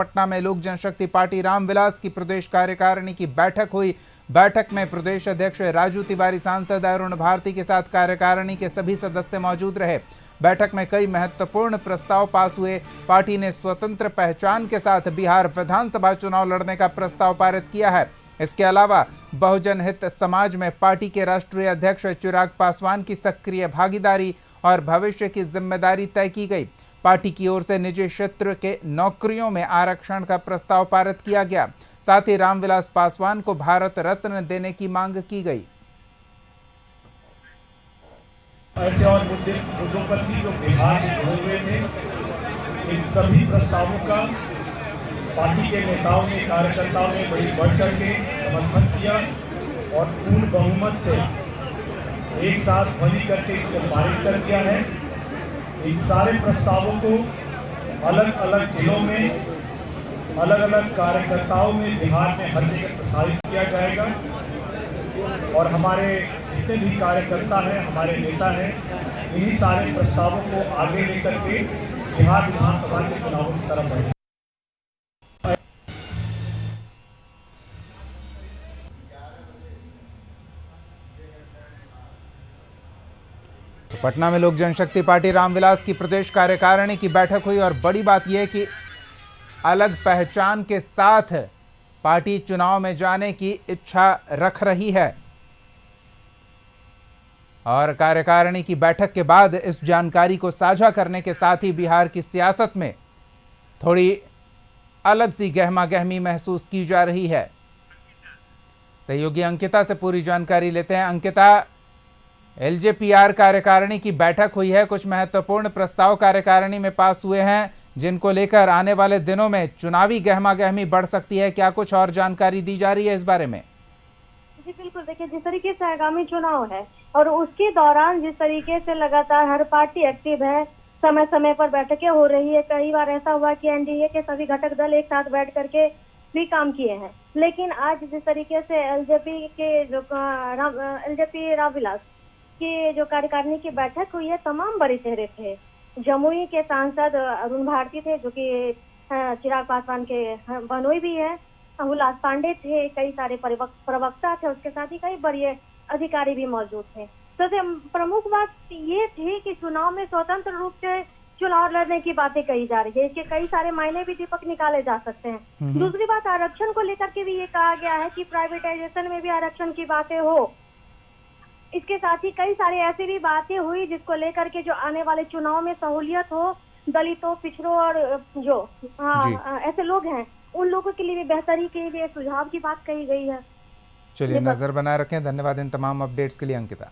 पटना में लोक जनशक्ति पार्टी रामविलास की प्रदेश कार्यकारिणी की बैठक हुई। बैठक में प्रदेश अध्यक्ष राजू तिवारी, सांसद अरुण भारती के साथ कार्यकारिणी के सभी सदस्य मौजूद रहे। बैठक में कई महत्वपूर्ण प्रस्ताव पास हुए। पार्टी ने स्वतंत्र पहचान के साथ बिहार विधानसभा चुनाव लड़ने का प्रस्ताव पारित किया है। इसके अलावा बहुजन हित समाज में पार्टी के राष्ट्रीय अध्यक्ष चिराग पासवान की सक्रिय भागीदारी और भविष्य की जिम्मेदारी तय की गई। पार्टी की ओर से निजी क्षेत्र के नौकरियों में आरक्षण का प्रस्ताव पारित किया गया। साथ ही रामविलास पासवान को भारत रत्न देने की मांग की गई। ऐसे और मुद्दों पर भी जो बिहार से जुड़े हुए थे, इन सभी प्रस्तावों का पार्टी के नेताओं ने, कार्यकर्ताओं ने बड़ी बढ़ चढ़ के समर्थन किया और पूर्ण बहुमत से एक साथ ध्वनि करके इसको पारित कर दिया है। इन सारे प्रस्तावों को अलग अलग जिलों में, अलग अलग कार्यकर्ताओं में बिहार में हर जगह प्रसारित किया जाएगा और हमारे जितने भी कार्यकर्ता हैं, हमारे नेता हैं, इन्हीं सारे प्रस्तावों को आगे लेकर के बिहार विधानसभा के चुनावों की तरफ बढ़ेंगे। पटना में लोक जनशक्ति पार्टी रामविलास की प्रदेश कार्यकारिणी की बैठक हुई और बड़ी बात यह कि अलग पहचान के साथ पार्टी चुनाव में जाने की इच्छा रख रही है। और कार्यकारिणी की बैठक के बाद इस जानकारी को साझा करने के साथ ही बिहार की सियासत में थोड़ी अलग सी गहमागहमी महसूस की जा रही है। सहयोगी अंकिता से पूरी जानकारी लेते हैं। अंकिता, एलजेपीआर कार्यकारिणी की बैठक हुई है, कुछ महत्वपूर्ण प्रस्ताव कार्यकारिणी में पास हुए हैं जिनको लेकर आने वाले दिनों में चुनावी गहमागहमी बढ़ सकती है। क्या कुछ और जानकारी दी जा रही है इस बारे में? जी बिल्कुल, देखिए जिस तरीके से आगामी चुनाव है और उसके दौरान जिस तरीके से लगातार हर पार्टी एक्टिव है, समय समय पर बैठकें हो रही है। कई बार ऐसा हुआ कि एनडीए के सभी घटक दल एक साथ बैठ करके भी काम किए हैं, लेकिन आज जिस तरीके से एलजेपी रामविलास की जो कार्यकारिणी की बैठक हुई है, तमाम बड़े चेहरे थे। जमुई के सांसद अरुण भारती थे, जो कि चिराग पासवान के बहनोई भी है। हुलास पांडे थे, कई सारे प्रवक्ता थे, उसके साथ ही कई बड़े अधिकारी भी मौजूद थे। सबसे प्रमुख बात ये थी कि चुनाव में स्वतंत्र रूप से चुनाव लड़ने की बातें कही जा रही है। इसके कई सारे मायने भी दीपक निकाले जा सकते हैं। दूसरी बात, आरक्षण को लेकर के भी ये कहा गया है कि प्राइवेटाइजेशन में भी आरक्षण की बातें हो। इसके साथ ही कई सारी ऐसी भी बातें हुई जिसको लेकर के जो आने वाले चुनाव में सहूलियत हो दलितों, पिछड़ों और जो ऐसे लोग हैं, उन लोगों के लिए भी बेहतरी के लिए सुझाव की बात कही गई है। चलिए, नजर बनाए रखें। धन्यवाद इन तमाम अपडेट्स के लिए अंकिता।